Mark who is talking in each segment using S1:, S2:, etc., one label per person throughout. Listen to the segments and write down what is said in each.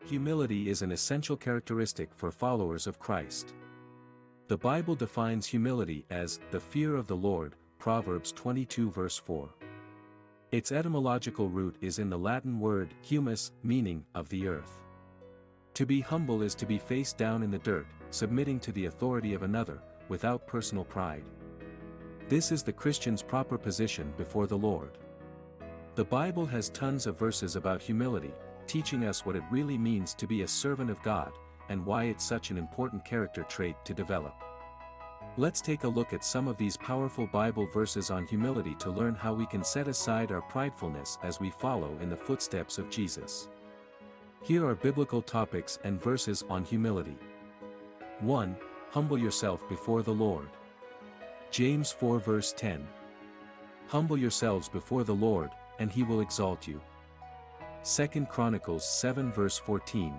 S1: Humility is an essential characteristic for followers of Christ. The Bible defines humility as the fear of the Lord, Proverbs 22 verse 4. Its etymological root is in the Latin word humus, meaning of the earth. To be humble is to be face down in the dirt, submitting to the authority of another, without personal pride. This is the Christian's proper position before the Lord. The Bible has tons of verses about humility, teaching us what it really means to be a servant of God, and why it's such an important character trait to develop. Let's take a look at some of these powerful Bible verses on humility to learn how we can set aside our pridefulness as we follow in the footsteps of Jesus. Here are biblical topics and verses on humility. 1. Humble yourself before the Lord. James 4 verse 10. Humble yourselves before the Lord, and he will exalt you. 2 Chronicles 7 verse 14.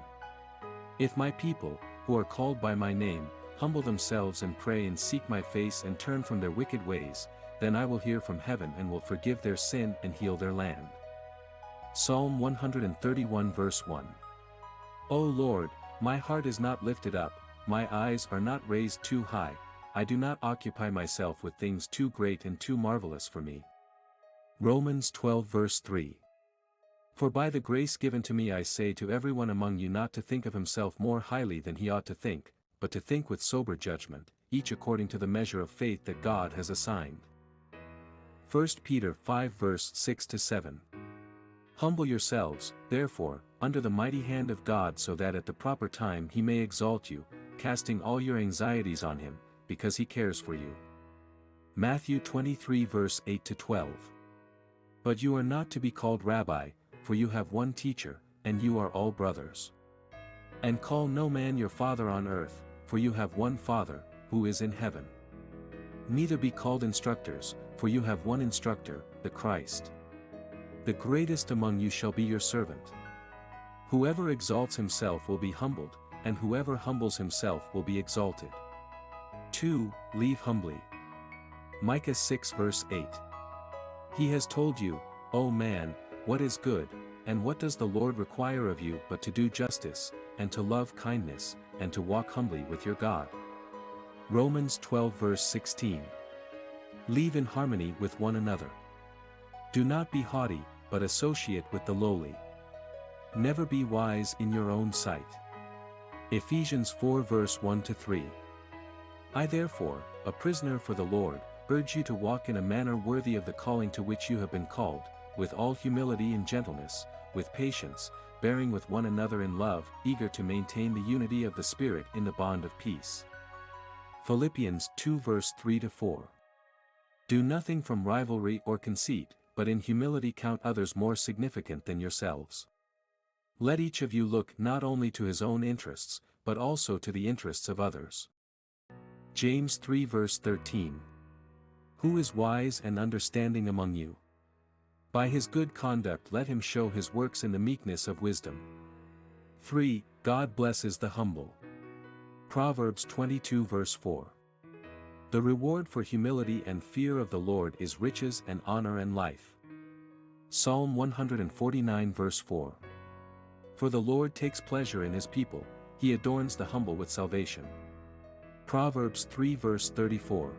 S1: If my people, who are called by my name, humble themselves and pray and seek my face and turn from their wicked ways, then I will hear from heaven and will forgive their sin and heal their land. Psalm 131 verse 1. O Lord, my heart is not lifted up, my eyes are not raised too high, I do not occupy myself with things too great and too marvelous for me. Romans 12 verse 3. For by the grace given to me I say to everyone among you not to think of himself more highly than he ought to think, but to think with sober judgment, each according to the measure of faith that God has assigned. 1 Peter 5 verse 6-7. Humble yourselves, therefore, under the mighty hand of God so that at the proper time he may exalt you, casting all your anxieties on him, because he cares for you. Matthew 23 verse 8-12. But you are not to be called Rabbi, for you have one teacher, and you are all brothers. And call no man your father on earth, for you have one Father, who is in heaven. Neither be called instructors, for you have one instructor, the Christ. The greatest among you shall be your servant. Whoever exalts himself will be humbled, and whoever humbles himself will be exalted. 2. Live humbly. Micah 6 verse 8. He has told you, O man, what is good, and what does the Lord require of you but to do justice, and to love kindness, and to walk humbly with your God. Romans 12 verse 16. Live in harmony with one another. Do not be haughty, but associate with the lowly. Never be wise in your own sight. Ephesians 4 verse 1-3. I therefore, a prisoner for the Lord, urge you to walk in a manner worthy of the calling to which you have been called, with all humility and gentleness, with patience, bearing with one another in love, eager to maintain the unity of the Spirit in the bond of peace. Philippians 2 verse 3-4. Do nothing from rivalry or conceit, but in humility count others more significant than yourselves. Let each of you look not only to his own interests, but also to the interests of others. James 3 verse 13. Who is wise and understanding among you? By his good conduct let him show his works in the meekness of wisdom. 3. God blesses the humble. Proverbs 22 verse 4. The reward for humility and fear of the Lord is riches and honor and life. Psalm 149 verse 4. For the Lord takes pleasure in his people, he adorns the humble with salvation. Proverbs 3 verse 34.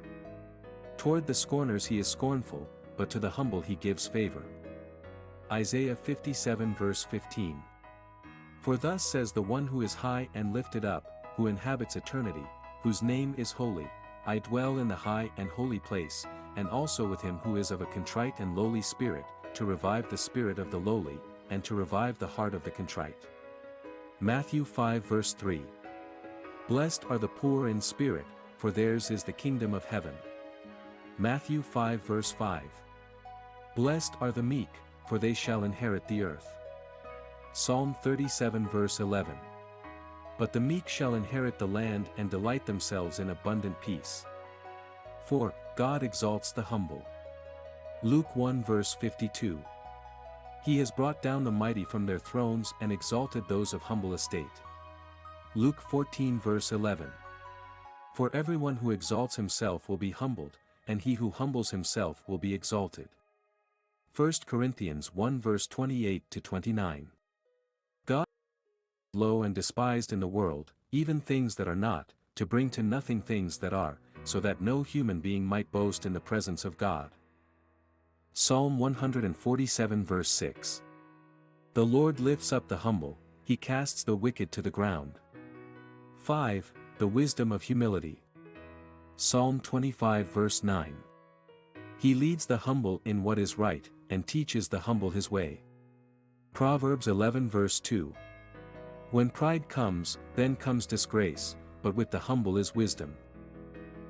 S1: Toward the scorners he is scornful, but to the humble he gives favor. Isaiah 57 verse 15. For thus says the one who is high and lifted up, who inhabits eternity, whose name is holy, I dwell in the high and holy place, and also with him who is of a contrite and lowly spirit, to revive the spirit of the lowly, and to revive the heart of the contrite. Matthew 5 verse 3. Blessed are the poor in spirit, for theirs is the kingdom of heaven. Matthew 5 verse 5. Blessed are the meek, for they shall inherit the earth. Psalm 37 verse 11. But the meek shall inherit the land and delight themselves in abundant peace. 4. God exalts the humble. Luke 1 verse 52. He has brought down the mighty from their thrones and exalted those of humble estate. Luke 14 verse 11. For everyone who exalts himself will be humbled, and he who humbles himself will be exalted. 1 Corinthians 1 verse 28-29. God low and despised in the world, even things that are not, to bring to nothing things that are, so that no human being might boast in the presence of God. Psalm 147 verse 6. The Lord lifts up the humble, he casts the wicked to the ground. 5. The wisdom of humility. Psalm 25 verse 9. He leads the humble in what is right, and teaches the humble his way. Proverbs 11 verse 2. When pride comes, then comes disgrace, but with the humble is wisdom.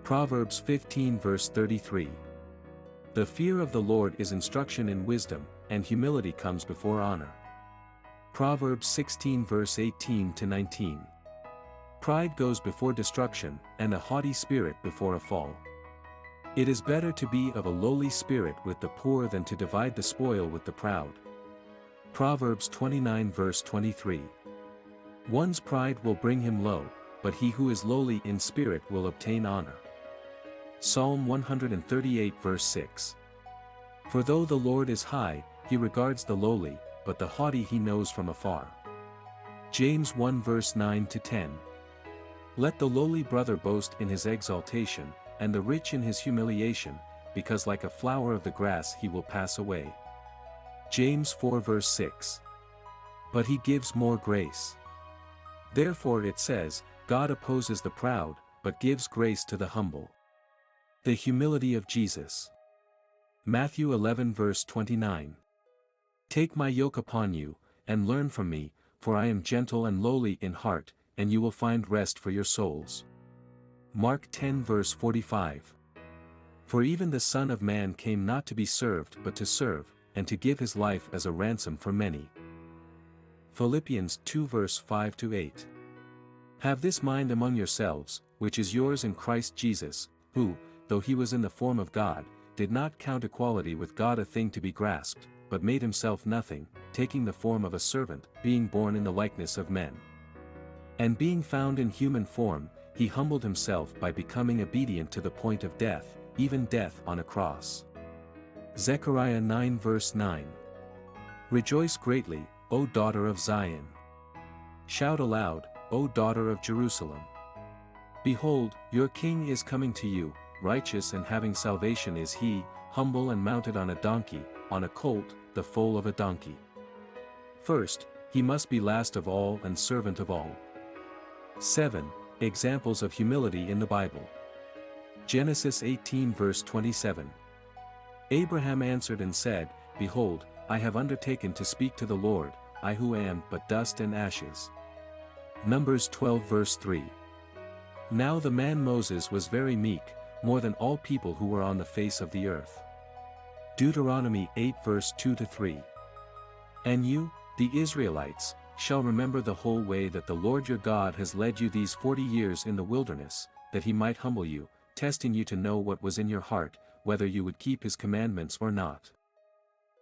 S1: Proverbs 15 verse 33. The fear of the Lord is instruction in wisdom, and humility comes before honor. Proverbs 16 verse 18 to 19. Pride goes before destruction, and a haughty spirit before a fall. It is better to be of a lowly spirit with the poor than to divide the spoil with the proud. Proverbs 29 verse 23. One's pride will bring him low, but he who is lowly in spirit will obtain honor. Psalm 138 verse 6. For though the Lord is high, he regards the lowly, but the haughty he knows from afar. James 1 verse 9 to 10. Let the lowly brother boast in his exaltation, and the rich in his humiliation, because like a flower of the grass he will pass away. James 4 verse 6. But he gives more grace. Therefore it says, God opposes the proud, but gives grace to the humble. The humility of Jesus. Matthew 11 verse 29. Take my yoke upon you, and learn from me, for I am gentle and lowly in heart, and you will find rest for your souls. Mark 10 verse 45. For even the Son of Man came not to be served but to serve, and to give his life as a ransom for many. Philippians 2 verse 5 to 8. Have this mind among yourselves, which is yours in Christ Jesus, who, though he was in the form of God, did not count equality with God a thing to be grasped, but made himself nothing, taking the form of a servant, being born in the likeness of men. And being found in human form, he humbled himself by becoming obedient to the point of death, even death on a cross. Zechariah 9 verse 9. Rejoice greatly, O daughter of Zion. Shout aloud, O daughter of Jerusalem. Behold, your king is coming to you, righteous and having salvation is he, humble and mounted on a donkey, on a colt, the foal of a donkey. First, he must be last of all and servant of all. 7. Examples of humility in the Bible. Genesis 18 verse 27. Abraham answered and said, Behold, I have undertaken to speak to the Lord, I who am but dust and ashes. Numbers 12 verse 3. Now the man Moses was very meek, more than all people who were on the face of the earth. Deuteronomy 8 verse 2 to 3. And you, the Israelites, shall remember the whole way that the Lord your God has led you these 40 years in the wilderness, that he might humble you, testing you to know what was in your heart, whether you would keep his commandments or not.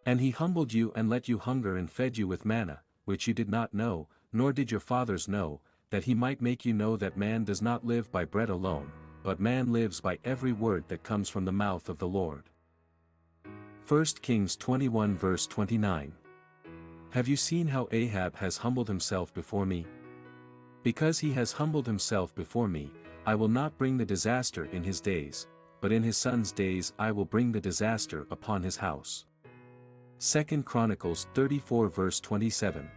S1: And he humbled you and let you hunger and fed you with manna, which you did not know, nor did your fathers know, that he might make you know that man does not live by bread alone, but man lives by every word that comes from the mouth of the Lord. 1 Kings 21 verse 29. Have you seen how Ahab has humbled himself before me? Because he has humbled himself before me, I will not bring the disaster in his days, but in his son's days I will bring the disaster upon his house. 2 Chronicles 34 verse 27.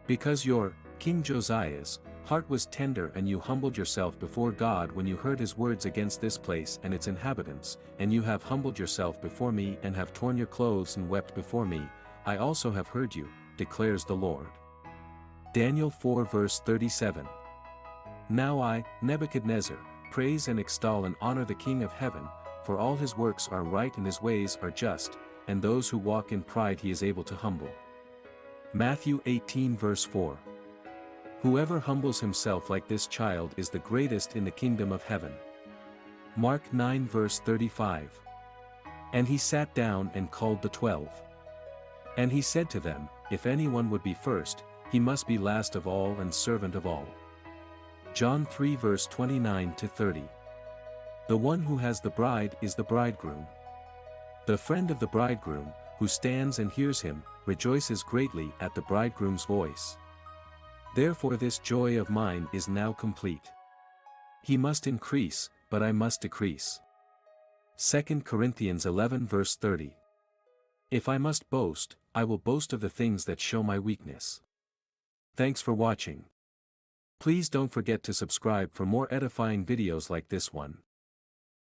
S1: Because your, King Josiah's, heart was tender and you humbled yourself before God when you heard his words against this place and its inhabitants, and you have humbled yourself before me and have torn your clothes and wept before me, I also have heard you, declares the Lord. Daniel 4 verse 37. Now I, Nebuchadnezzar, praise and extol and honor the King of heaven, for all his works are right and his ways are just, and those who walk in pride he is able to humble. Matthew 18 verse 4. Whoever humbles himself like this child is the greatest in the kingdom of heaven. Mark 9 verse 35. And he sat down and called the 12. And he said to them, If anyone would be first, he must be last of all and servant of all. John 3 verse 29 to 30. The one who has the bride is the bridegroom. The friend of the bridegroom, who stands and hears him, rejoices greatly at the bridegroom's voice. Therefore this joy of mine is now complete. He must increase, but I must decrease. 2 Corinthians 11 verse 30. If I must boast, I will boast of the things that show my weakness. Thanks for watching. Please don't forget to subscribe for more edifying videos like this one.